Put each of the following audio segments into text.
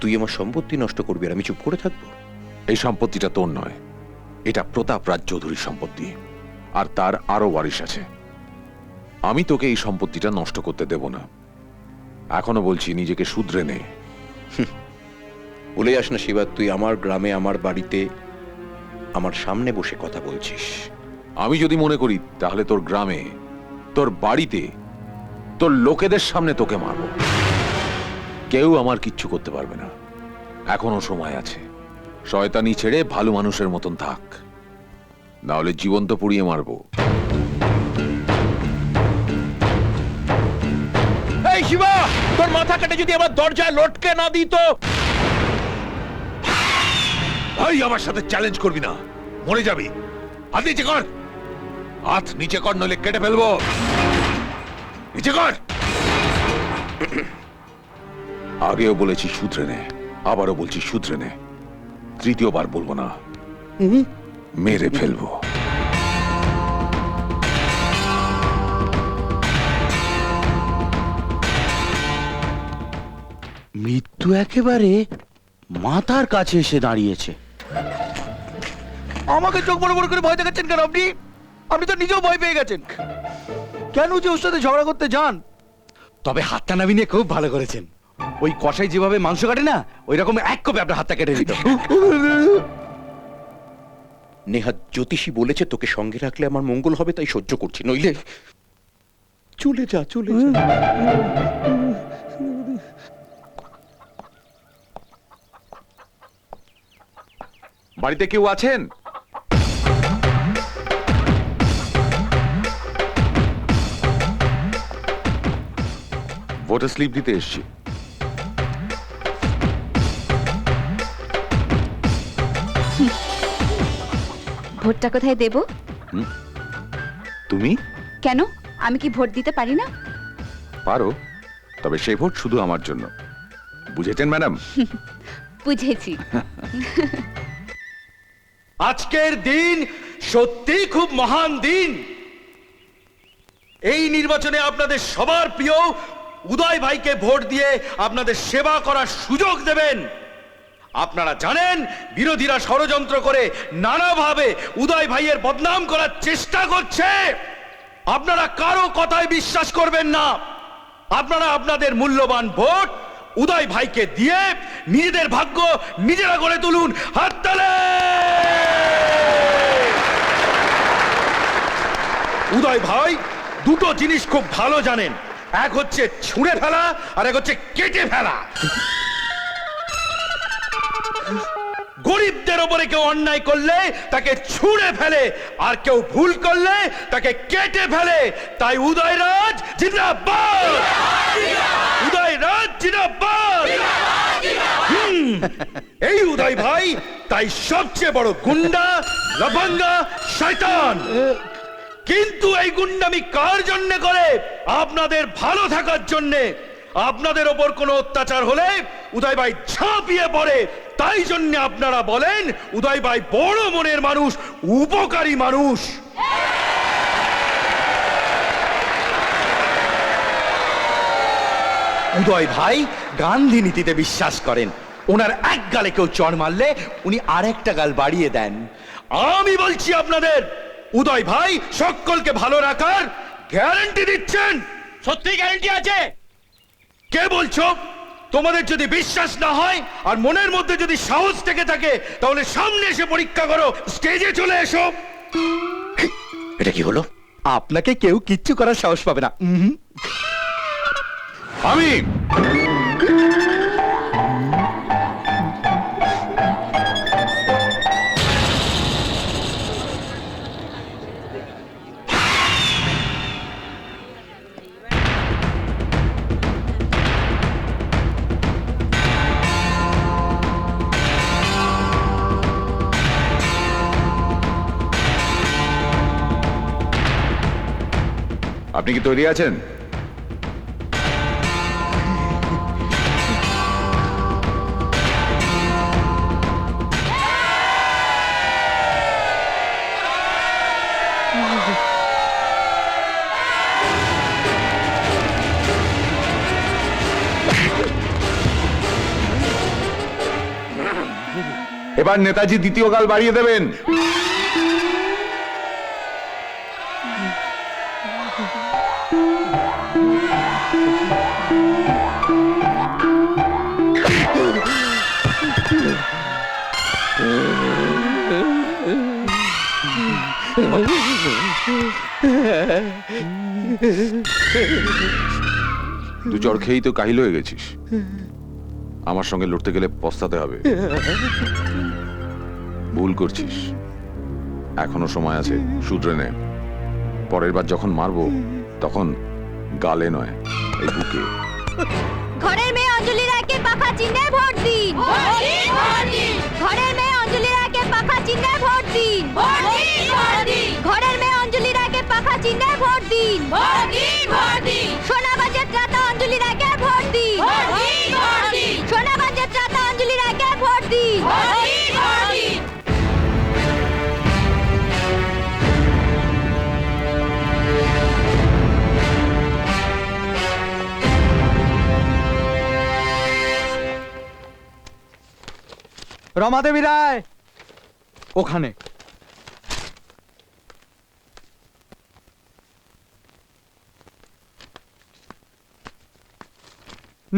তুই আমার সম্পত্তি নষ্ট করবি আর আমি চুপ করে থাকবো? এই সম্পত্তিটা তোর নয়, এটা প্রতাপ রাজ চৌধুরীর সম্পত্তি, আর তার আরো ওয়ারিশ আছে। আমি তোকে এই সম্পত্তিটা নষ্ট করতে দেব না। এখনো বলছি, নিজেকে শুধরে নে। বলে যাস না শিবা, তুই আমার গ্রামে আমার বাড়িতে আমার সামনে বসে কথা বলছিস। আমি যদি মনে করি তাহলে তোর গ্রামে, তোর বাড়িতে, তোর লোকেদের সামনে তোকে মারব। কেউ আমার কিচ্ছু করতে পারবে না। এখনো সময় আছে। শয়তানি ছেড়ে ভালো মানুষের মতন থাক, না হলে জীবন্ত পুড়িয়ে মারবো। এই শিবা, তোর মাথা কেটে যদি আমার দরজায় লটকে না দিত। ভাই, আমার সাথে চ্যালেঞ্জ করবি না, মরে যাবি। হাত নিচে কর, হাত নিচে কর, নইলে কেটে ফেলবো। নিচে কর। আগেও বলেছি শুধরে নে, আবারও বলছি শুধরে নে। তৃতীয়বার বলবো না, মেরে ফেলবো। মৃত্যু একেবারে মাথার কাছে এসে দাঁড়িয়েছে। আমাকে চোখ বড় বড় করে ভয় দেখাচ্ছেন কেন আপনি? আপনি তো নিজেও ভয় পেয়ে গেছেন। কেন যে ওর সাথে ঝগড়া করতে যান? তবে হাতটা নামিয়ে নিয়ে খুব ভালো করেছেন। ওই কষাই যেভাবে মাংস কাটে না, ওই রকম এক কোপে আপনার হাতটা কেটে দিত। নেহাত জ্যোতিষী বলেছে তোকে সঙ্গে রাখলে আমার মঙ্গল হবে, তাই সহ্য করছি, নইলে চলে যা, চলে যা। বাড়িতে কেউ আছেন? ভোটার স্লিপ দিতে এসছি। ভোটটা কোথায় দেব? তুমি কেন, আমি কি ভোট দিতে পারি না? পারো, তবে সেই ভোট শুধু আমার জন্য। বুঝেছেন ম্যাডাম? বুঝেছি। আজকের দিন সত্যি খুব মহান দিন। এই নির্বাচনে আপনাদের সবার প্রিয় উদয় ভাইকে ভোট দিয়ে আপনাদের সেবা করার সুযোগ দেবেন। আপনারা জানেন, বিরোধীরা ষড়যন্ত্র করে নানাভাবে উদয় ভাইয়ের বদনাম করার চেষ্টা করছে। আপনারা কারো কথায় বিশ্বাস করবেন না। আপনারা আপনাদের মূল্যবান ভোট উদয় ভাইকে দিয়ে নিজেদের ভাগ্য নিজেরা গড়ে তুলুন। হাততালি! উদয় ভাই দুটো জিনিস খুব ভালো জানেন, এক হচ্ছে ছুঁড়ে ফেলা আর এক হচ্ছে কেটে ফেলা। গরিবদের ওপরে কেউ অন্যায় করলে তাকে ছুঁড়ে ফেলে, আর কেউ ভুল করলে তাকে কেটে ফেলে। তাই উদয়রাজ জিন্দাবাদ! উদয়রাজ জিন্দাবাদ! এই উদয় ভাই তাই সবচেয়ে বড় গুন্ডা, লফাঙ্গা, শয়তান। কিন্তু এই গুন্ডামি কার জন্য করে? আপনাদের ভালো থাকার জন্য। আপনাদের ওপর কোনো অত্যাচার হলে উদয় ভাই ঝাঁপিয়ে পড়ে। তাই জন্য আপনারা বলেন উদয় ভাই বড় মনের মানুষ, উপকারী মানুষ। উদয় ভাই গান্ধী নীতিতে বিশ্বাস করেন। ওনার এক গালে কেউ চড় মারলে উনি আরেকটা গাল বাড়িয়ে দেন। আমি বলছি আপনাদের, উদয় ভাই সকলকে ভালো রাখার গ্যারান্টি দিচ্ছেন। সত্যি গ্যারান্টি আছে? কে বলছো? তোমাদের যদি বিশ্বাস না হয় আর মনের মধ্যে যদি সাহস থেকে থাকে, তাহলে সামনে এসে পরীক্ষা করো, স্টেজে চলে এসো। এটা কি হলো? আপনাকে কেউ কিচ্ছু করার সাহস পাবে না। আমি আপনি কি তৈরি আছেন? এবার নেতাজি দ্বিতীয় গাল বাড়িয়ে দেবেন। দু চড় খেয়েই তো কাহিল হয়ে গেছিস। আমার সঙ্গে লড়তে গেলে পস্তাতে হবে। ভুল করছিস, এখনো সময় আছে, শুধরে নে। পরের বার যখন মারবো তখন গালে নয়, এই বুকে। ঘরের মেয়ে অঞ্জলি রায়কে পাখা চিহ্নে ভোট দিন। ঘরের মেয়ে অঞ্জলি রায়কে পাখা চিহ্নে ভোট দিন। ঘরের মেয়ে অঞ্জলি রায়কে পাখা চিহ্নে ভোট দিন। সোনাগঞ্জের ত্রাতা অঞ্জলি রায়কে ভোট দিন। সোনাগঞ্জের ত্রাতা অঞ্জলি রায়কে ভোট দিন। রমাদেবী রায় ওখানে।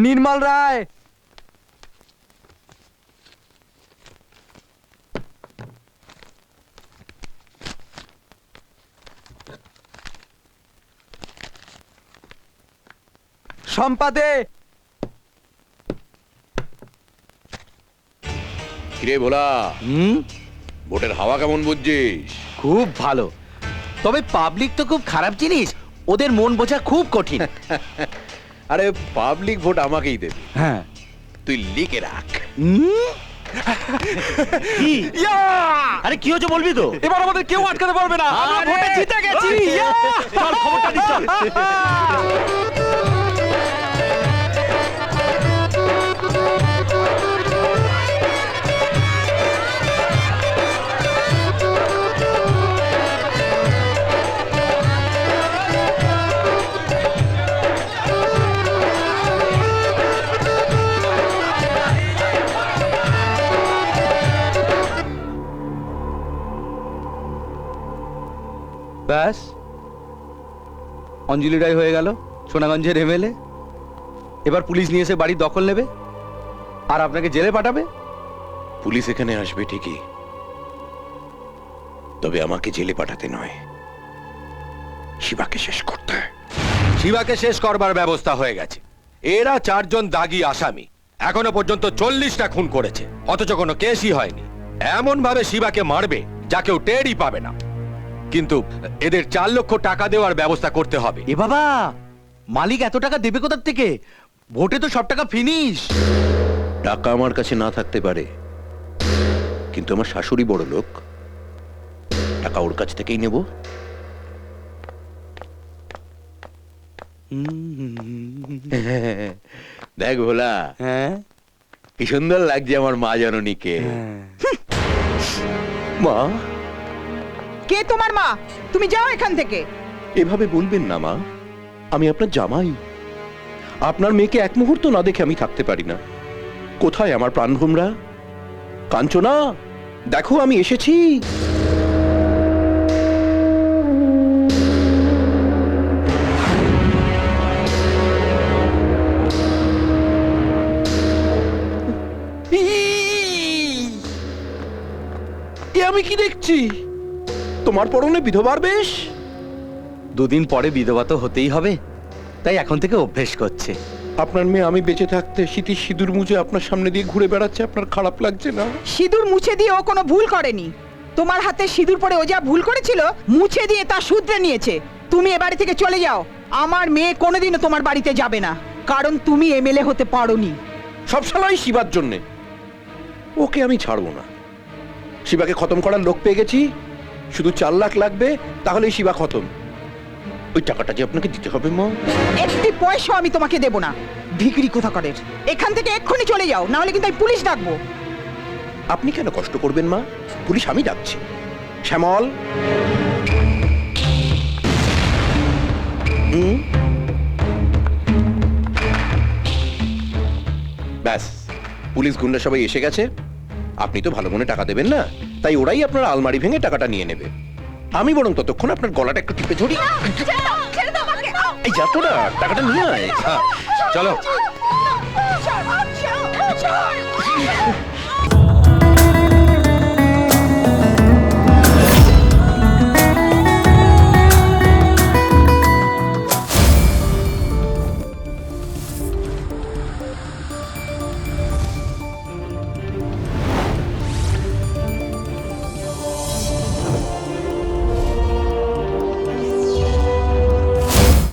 নির্মল রায়। সম্পাদে। কিরে ভোলা, ভোটের হাওয়া কেমন বুঝছিস? খুব ভালো, তবে পাবলিক তো খুব খারাপ জিনিস, ওদের মন বোঝা খুব কঠিন। আরে পাবলিক ভোট আমাকেই দেবে, হ্যাঁ। তুই লিখে রাখ। কি? আরে কি হচ্ছে বলবি তো? এবার আমাদের কেউ আটকাতে পারবে না, আমরা আরে! ভোটে জিতে গেছি। চল খবরটা দিস, চল। ব্যাস, অঞ্জলি রায় হয়ে গেল সোনাগঞ্জের এমএলএ। এবার পুলিশ নিয়ে এসে বাড়ি দখল নেবে আর আপনাকে জেলে পাঠাবে। পুলিশ এখানে আসবে ঠিকই, তবে আমাকে জেলে পাঠাতে নয়, শিবাকে শেষ করতে। শিবাকে শেষ করবার ব্যবস্থা হয়ে গেছে। এরা 4 জন দাগী আসামি, এখনো পর্যন্ত 40টা খুন করেছে, অথচ কোনো কেসই হয়নি। এমন ভাবে শিবাকে মারবে যা কেউ টেরই পাবে না। কিন্তু এদের 4 লক্ষ টাকা দেওয়ার ব্যবস্থা করতে হবে। এ বাবা, মালিক এত টাকা দেবে কোথা থেকে? ভোটে তো সব টাকা ফিনিশ। টাকা আমার কাছে না থাকতে পারে, কিন্তু আমার শাশুড়ি বড় লোক, টাকা ওর কাছ থেকেই নেব। দেখ ভোলা, হ্যাঁ, কি সুন্দর লাগছে আমার মা জননীকে। মা, কে তোমার মা? তুমি যাও এখান থেকে। এভাবে বলবেন না মা, আমি আপনার জামাই। আপনার মেয়েকে এক মুহূর্ত না দেখে আমি থাকতে পারি না। কোথায় আমার প্রাণভোমরা? কাঞ্চনা, দেখো আমি এসেছি। এ আমি কি দেখছি? তোমার পরনে বিধবার বেশ। দুদিন পরে বিধবা তো হতেই হবে, তাই এখন থেকে অভ্যেস করছে। আপনার মেয়ে আমি বেঁচে থাকতে স্মৃতির সিঁদুর মুছে আপনার সামনে দিয়ে ঘুরে বেড়াচ্ছে, আপনার খারাপ লাগছে না? সিঁদুর মুছে দিয়ে ও কোনো ভুল করেনি। তোমার হাতে সিঁদুর পরে ও যা ভুল করেছিল মুছে দিয়ে তা শুধরে নিয়েছে। তুমি এ বাড়ি থেকে চলে যাও। আমার মেয়ে কোনোদিনও তোমার বাড়িতে যাবে না, কারণ তুমি এমএলএ হতে পারোনি। সব সালাই শিবার জন্যে। ওকে আমি ছাড়বো না। শিবাকে খতম করার লোক পেয়ে গেছি, শুধু 4 লাখ লাগবে, তাহলেই শিবা খতম। ওই টাকাটা যে আপনাকে দিতে হবে মা। একটি পয়সা আমি তোমাকে দেব না, ভিখারি কোথাকারের। এখান থেকে এক্ষুনি চলে যাও, না হলে কিন্তু আমি পুলিশ ডাকবো। আপনি কেন কষ্ট করবেন মা? পুলিশ আমি ডাকছি। শ্যামল, ব্যাস, পুলিশ গুন্ডা সবাই এসে গেছে। আপনি তো ভালো মনে টাকা দেবেন না, তাই ওরাই আপনার আলমারি ভেঙে টাকাটা নিয়ে নেবে। আমি বরং ততক্ষণ আপনার গলাটা একটু টিপে ধরি। ছেড়ে দাও আমাকে। এই যা তো না, টাকাটা নিয়ে আয়। চলো ছাড়, ছাড়, ছাড়।